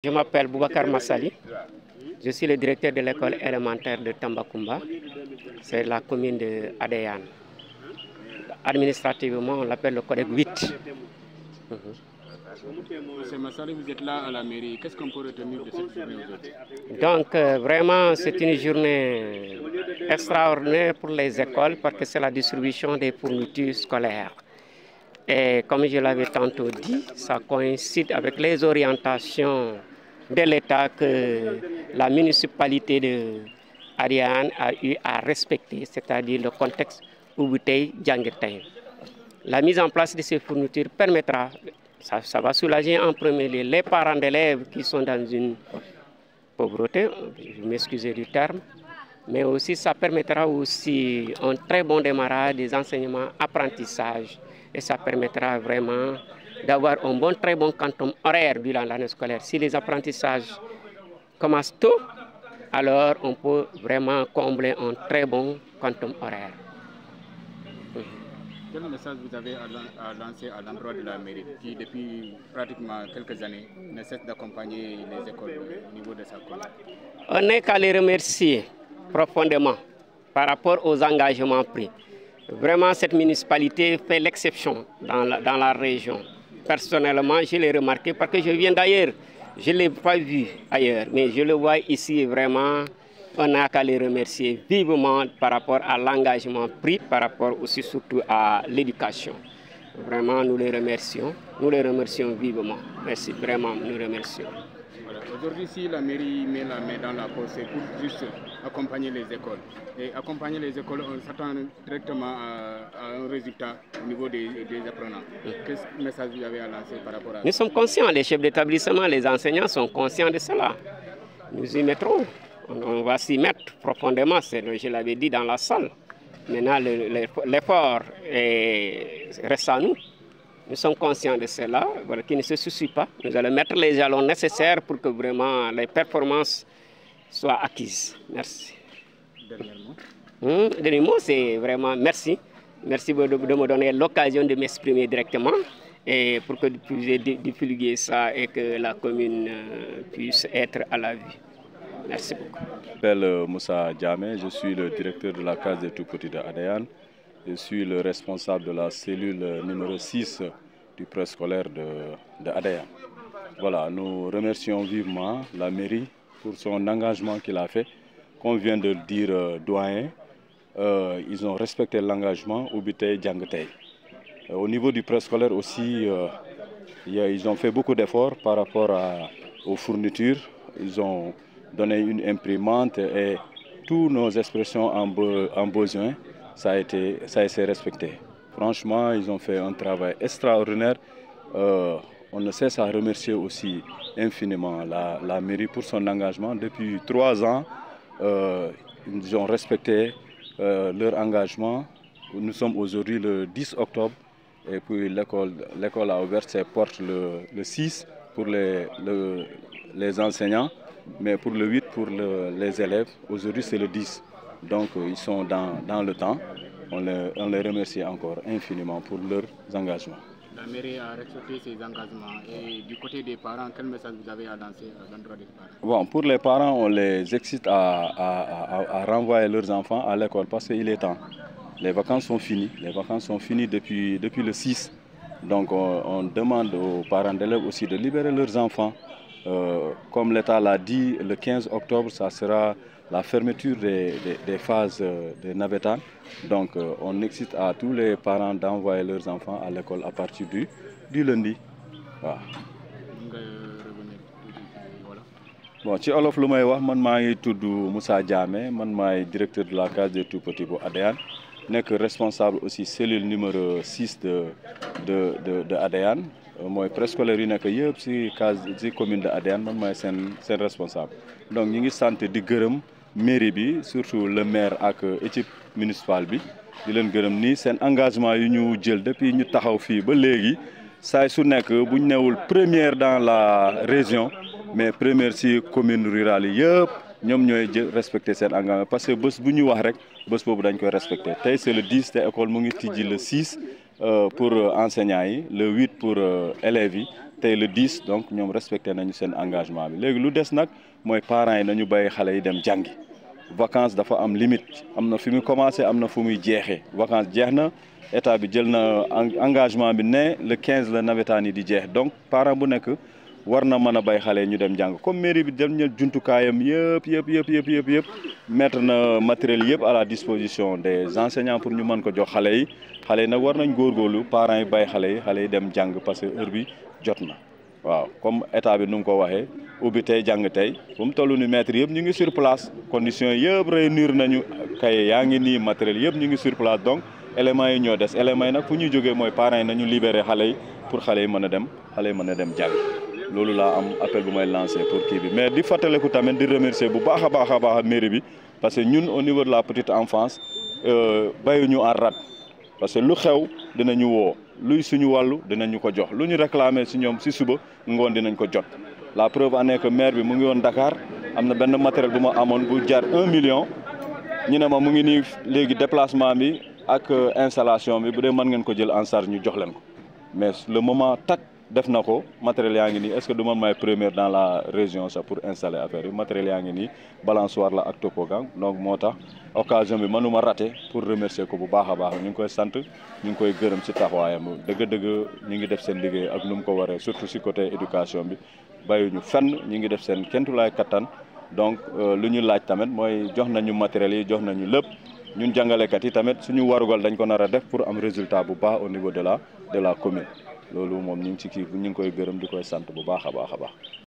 Je m'appelle Boubacar Massali, je suis le directeur de l'école élémentaire de Tambacounda, c'est la commune de Adéane. Administrativement, on l'appelle le codec 8. Monsieur Massali, vous êtes là à la mairie, qu'est-ce qu'on peut retenir de cette journée aujourd'hui? Donc vraiment, c'est une journée extraordinaire pour les écoles parce que c'est la distribution des fournitures scolaires. Et comme je l'avais tantôt dit, ça coïncide avec les orientations de l'État que la municipalité de Adéane a eu à respecter, c'est-à-dire le contexte Ubutey Djangetay. La mise en place de ces fournitures permettra, ça va soulager en premier lieu les parents d'élèves qui sont dans une pauvreté, je m'excuse du terme, mais aussi ça permettra aussi un très bon démarrage des enseignements apprentissages et ça permettra vraiment d'avoir un très bon quantum horaire durant l'année scolaire. Si les apprentissages commencent tôt, alors on peut vraiment combler un très bon quantum horaire. Quel message vous avez à lancer à l'endroit de la mairie qui, depuis pratiquement quelques années, ne cesse d'accompagner les écoles au niveau de sa commune? On n'est qu'à les remercier profondément par rapport aux engagements pris. Vraiment, cette municipalité fait l'exception dans la région. Personnellement, je l'ai remarqué parce que je viens d'ailleurs. Je ne l'ai pas vu ailleurs, mais je le vois ici vraiment. On n'a qu'à les remercier vivement par rapport à l'engagement pris, par rapport aussi surtout à l'éducation. Vraiment, nous les remercions vivement. Merci, vraiment, nous les remercions. Voilà. Aujourd'hui, si la mairie met la main dans la poche, c'est pour juste accompagner les écoles. Et accompagner les écoles, on s'attend directement à un résultat au niveau des apprenants. Quel message vous avez à lancer par rapport à ça? Nous sommes conscients, les chefs d'établissement, les enseignants sont conscients de cela. Nous y mettrons. On va s'y mettre profondément, je l'avais dit dans la salle. Maintenant, l'effort reste à nous. Nous sommes conscients de cela, voilà, qui ne se soucie pas. Nous allons mettre les jalons nécessaires pour que vraiment les performances soient acquises. Merci. Dernier mot, c'est vraiment merci. Merci de me donner l'occasion de m'exprimer directement et pour que vous puissiez divulguer ça et que la commune puisse être à la vue. Merci beaucoup. Je m'appelle Moussa Diamé, je suis le directeur de la case des tout-petits de Adéane. Je suis le responsable de la cellule numéro 6 du préscolaire de Adéane. Voilà, nous remercions vivement la mairie pour son engagement qu'il a fait. Comme vient de le dire doyen, ils ont respecté l'engagement Ubutey Djangetay. Au niveau du préscolaire aussi, ils ont fait beaucoup d'efforts par rapport aux fournitures. Ils ont donné une imprimante et toutes nos expressions en besoin, ça a été respecté. Franchement, ils ont fait un travail extraordinaire. On ne cesse à remercier aussi infiniment la mairie pour son engagement. Depuis 3 ans, ils ont respecté leur engagement. Nous sommes aujourd'hui le 10 octobre et puis l'école a ouvert ses portes le 6 pour les enseignants. Mais pour le 8, pour les élèves, aujourd'hui c'est le 10. Donc ils sont dans le temps. On les remercie encore infiniment pour leurs engagements. La mairie a respecté ses engagements. Et du côté des parents, quel message vous avez à lancer à l'endroit des parents? Bon, pour les parents, on les excite à renvoyer leurs enfants à l'école parce qu'il est temps. Les vacances sont finies. Les vacances sont finies depuis le 6. Donc on demande aux parents d'élèves aussi de libérer leurs enfants. Comme l'État l'a dit, le 15 octobre, ça sera la fermeture des phases de navétane. Donc, on excite à tous les parents d'envoyer leurs enfants à l'école à partir du lundi. Voilà. Bon, ci olof lu may wax man maa ngi tudd Moussa Diamé, man maay directeur de la case des tout-petits bu Adéane, nekk responsable aussi cellule numéro 6 de Adéane. Mooy préscolaire yi nekk yëpp ci commune de Adéane man maay seen responsable. Donc ñi ngi sant di gërëm mairie bi surtout le maire ak équipe municipale bi di leen gërëm ni seen engagement yu ñu jël depuis ñu taxaw fii ba léegi saay su nekk bu ñu newul première dans la région mais première ci commune rurale yi yëpp ñoom ñooy respecter seen engagement parce que bés bu ñu wax rek bés boobu dañ koy respecter. Tey c'est le 10 te école mu ngi tijji le 6 pour enseignants yi, le 8 pour élèves yi tey le 10 donc ñoom respecté nañu seen engagement bi léegi lu des nag mooy parents yi nañu bàyyi xale yi dem jàngi vacances dafa am limite am na fi muy commencé am na fu muy jeexee vacances jeex na état bi jël na engagement bi ne le 15 la nawetaan yi di jeex donc parent bu nekk war na mën a bay xale ñu dem jàng comme mairie bi dem na jumtukaayam yëpp mettre na matériel yëpp à la disposition des enseignants pour ñu mën ko jox xale yi nag war nañ góorgóorlu parents yi bay xale yi dem jàng parce que heure bi jot na waaw comme état bi nu mu ko waxee ubbi tey jàng tey fu mu toll ni maître yëpp ñu ngi sur place conditions yëpp réunir nañu kaye yaa ngi nii matériel yëpp ñu ngi sur place donc éléments yi ñoo des éléments yi nag fu ñuy jógee mooy parents yi nañu libérer xale yi pour xale yi mën a dem jàng loolu laa am appel bu may lancé pour kii bi mais di fàttaliku tamit di remercier bu baax a baax mairie bi parce que ñun au niveau de la petite enfance bayuñu en rade parce que lu xew dinañu woo luy suñu wàllu dinañu ko jox lu ñu réclamer si ñoom si suba ngoon dinañ ko jot la preuve en est que maire bi mu ngi woon Dakar am na benn matériel bu ma amoon bu jar 1 million ñu ne ma mu ngi nii léegi déplacement bi ak installation bi bu dee mën ngeen ko jël en charge ñu jox leen ko mais le moment tak def na ko matériel yaa ngi nii est-ce que du man maay première dans la région sax pour installer affaire yi matériel yaa ngi nii balançoire la ak topogang donc moo tax occasion bi mënuma raté pour remercier ko bu baax a baax ñu ngi koy sant ñu ngi koy gërëm ci taxawaayam dëgg-dëgg ñu ngi def seen liggéey ak nu mu ko waree surtout ci côté éducation bi bàyyiñu fenn ñu ngi def seen kentulaay kattan donc lu ñu laaj tamit mooy jox nañu matériel yi jox nañu lépp ñun jàngalekat yi tamit suñu warugal dañ ko nar a def pour am résultat bu baax au niveau de la commune loolu moom ñu ngi ci kii ñu ngi koy gërëm di koy sant bu baax a baax.